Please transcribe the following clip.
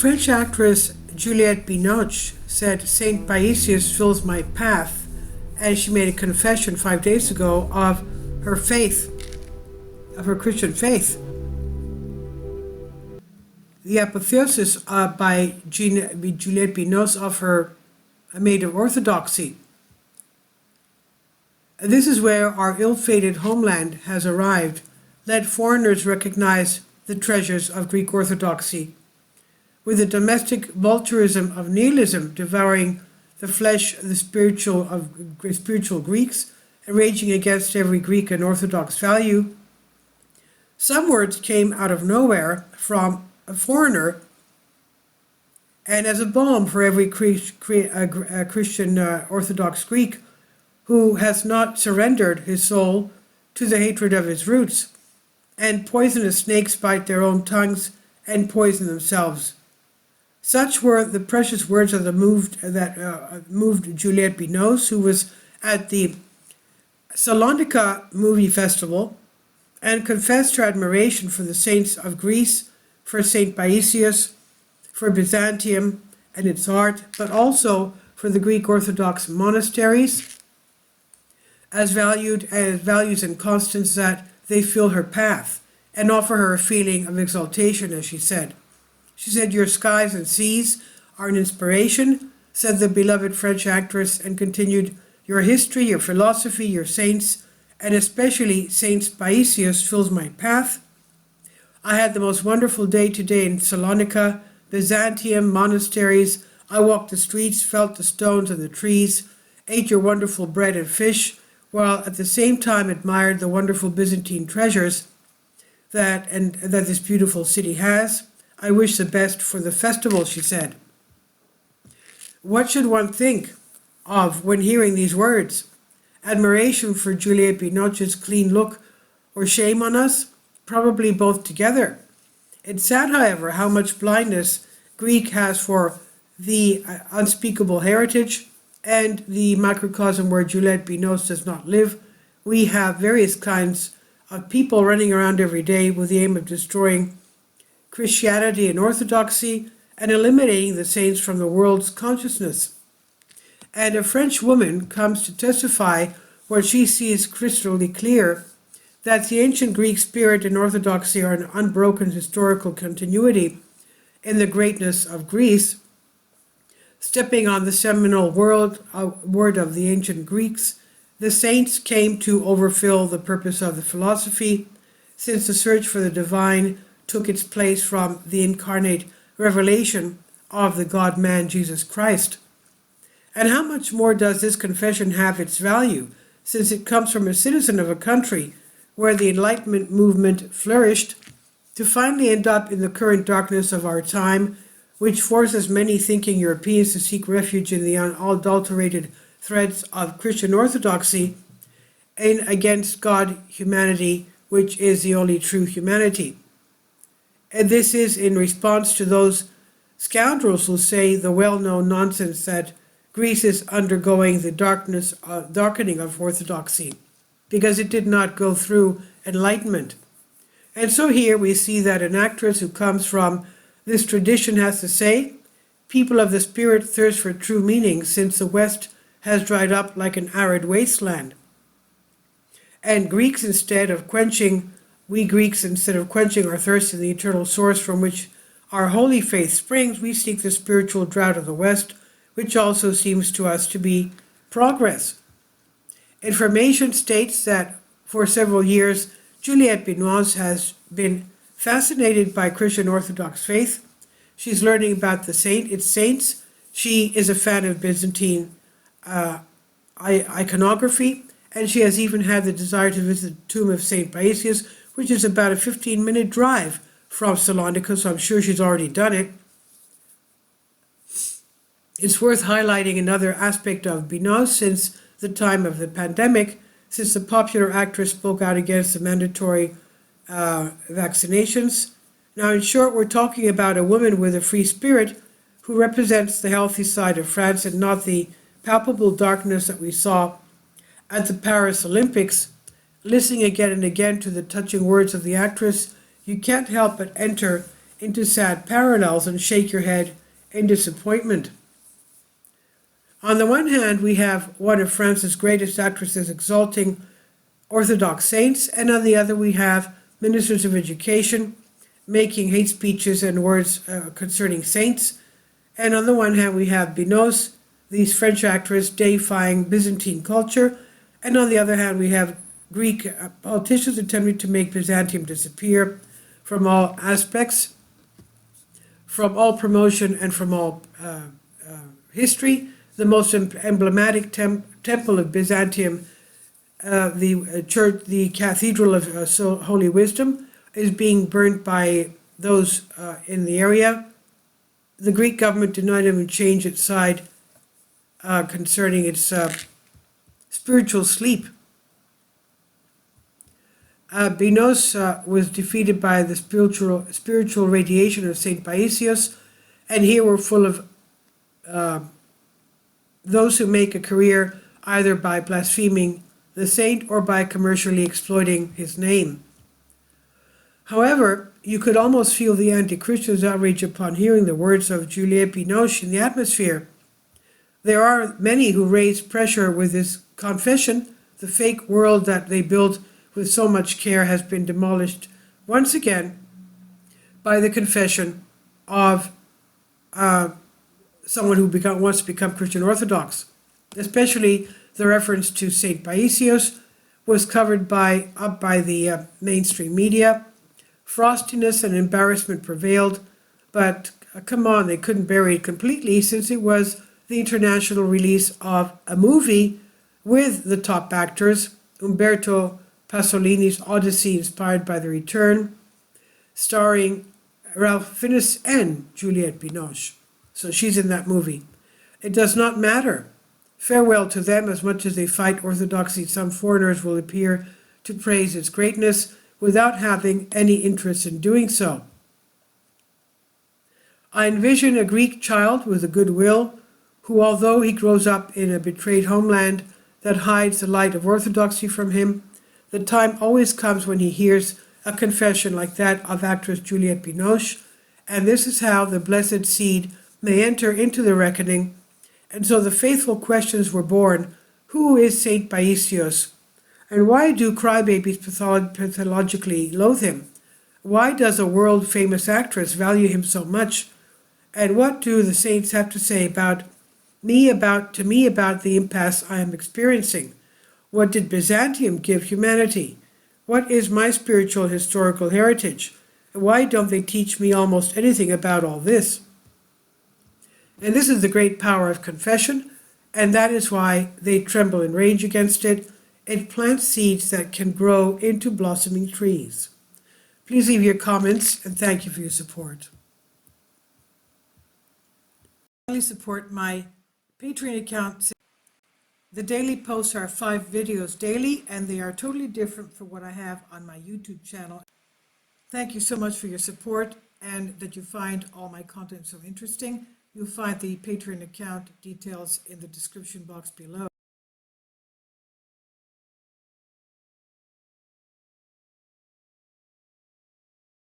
French actress Juliette Binoche said Saint Paisius fills my path, and she made a confession 5 days ago of her faith, of her Christian faith. The apotheosis by Juliette Binoche of her maid of orthodoxy. This is where our ill-fated homeland has arrived. Let foreigners recognize the treasures of Greek orthodoxy, with the domestic vulturism of nihilism devouring the flesh of the spiritual Greeks and raging against every Greek and Orthodox value. Some words came out of nowhere from a foreigner, and as a balm for every Christian Orthodox Greek who has not surrendered his soul to the hatred of his roots, and poisonous snakes bite their own tongues and poison themselves. Such were the precious words of moved Juliette Binoche, who was at the Salonika Movie Festival and confessed her admiration for the saints of Greece, for Saint Paisius, for Byzantium and its art, but also for the Greek Orthodox monasteries, as values and constants that they fill her path and offer her a feeling of exaltation, as she said. She said, "Your skies and seas are an inspiration," said the beloved French actress, and continued, "Your history, your philosophy, your saints, and especially Saint Paisius fills my path. I had the most wonderful day today in Salonika, Byzantium, monasteries. I walked the streets, felt the stones and the trees, ate your wonderful bread and fish, while at the same time admired the wonderful Byzantine treasures that this beautiful city has. I wish the best for the festival," she said. What should one think of when hearing these words? Admiration for Juliette Binoche's clean look, or shame on us? Probably both together. It's sad, however, how much blindness Greek has for the unspeakable heritage and the microcosm where Juliette Binoche does not live. We have various kinds of people running around every day with the aim of destroying Christianity and Orthodoxy and eliminating the saints from the world's consciousness. And a French woman comes to testify what she sees crystally clear, that the ancient Greek spirit and Orthodoxy are an unbroken historical continuity in the greatness of Greece, stepping on the seminal word of the ancient Greeks. The saints came to overfill the purpose of the philosophy, since the search for the divine took its place from the incarnate revelation of the God-man Jesus Christ. And how much more does this confession have its value, since it comes from a citizen of a country where the Enlightenment movement flourished, to finally end up in the current darkness of our time, which forces many thinking Europeans to seek refuge in the unadulterated threads of Christian orthodoxy and against God, humanity, which is the only true humanity. And this is in response to those scoundrels who say the well-known nonsense that Greece is undergoing the darkening of orthodoxy, because it did not go through enlightenment. And so here we see that an actress who comes from this tradition has to say, people of the spirit thirst for true meaning, since the West has dried up like an arid wasteland. And Greeks, instead of quenching our thirst in the eternal source from which our holy faith springs, we seek the spiritual drought of the West, which also seems to us to be progress. Information states that for several years, Juliette Binoche has been fascinated by Christian Orthodox faith. She's learning about its saints. She is a fan of Byzantine iconography, and she has even had the desire to visit the tomb of Saint Paisius, which is about a 15-minute drive from Salonika, so I'm sure she's already done it. It's worth highlighting another aspect of Binoche since the time of the pandemic, since the popular actress spoke out against the mandatory vaccinations. Now, in short, we're talking about a woman with a free spirit who represents the healthy side of France and not the palpable darkness that we saw at the Paris Olympics. Listening again and again to the touching words of the actress, you can't help but enter into sad parallels and shake your head in disappointment. On the one hand, we have one of France's greatest actresses exalting Orthodox saints, and on the other, we have ministers of education making hate speeches and words concerning saints. And on the one hand, we have Binoche, the French actress, deifying Byzantine culture, and on the other hand, we have Greek politicians attempting to make Byzantium disappear from all aspects, from all promotion, and from all history. The most emblematic temple of Byzantium, the church, the Cathedral of Holy Wisdom, is being burnt by those in the area. The Greek government did not even change its side concerning its spiritual sleep. Binoche was defeated by the spiritual radiation of Saint Paisius, and here we're full of those who make a career either by blaspheming the saint or by commercially exploiting his name. However, you could almost feel the anti-Christians' outrage upon hearing the words of Juliette Binoche in the atmosphere. There are many who raise pressure with this confession. The fake world that they built with so much care has been demolished once again by the confession of someone who wants to become Christian Orthodox. Especially the reference to Saint Paisius was covered up by the mainstream media. Frostiness and embarrassment prevailed, but come on, they couldn't bury it completely since it was the international release of a movie with the top actors, Umberto Pasolini's Odyssey inspired by The Return, starring Ralph Fiennes and Juliette Binoche. So she's in that movie. It does not matter. Farewell to them. As much as they fight orthodoxy, some foreigners will appear to praise its greatness without having any interest in doing so. I envision a Greek child with a good will, who, although he grows up in a betrayed homeland that hides the light of orthodoxy from him, the time always comes when he hears a confession like that of actress Juliette Binoche, and this is how the blessed seed may enter into the reckoning. And so the faithful questions were born: who is Saint Paisius? And why do crybabies pathologically loathe him? Why does a world-famous actress value him so much? And what do the saints have to say about the impasse I am experiencing? What did Byzantium give humanity? What is my spiritual historical heritage? And why don't they teach me almost anything about all this? And this is the great power of confession, and that is why they tremble in rage against it. It plants seeds that can grow into blossoming trees. Please leave your comments, and thank you for your support. Support my Patreon account. The daily posts are 5 videos daily, and they are totally different from what I have on my YouTube channel. Thank you so much for your support and that you find all my content so interesting. You'll find the Patreon account details in the description box below.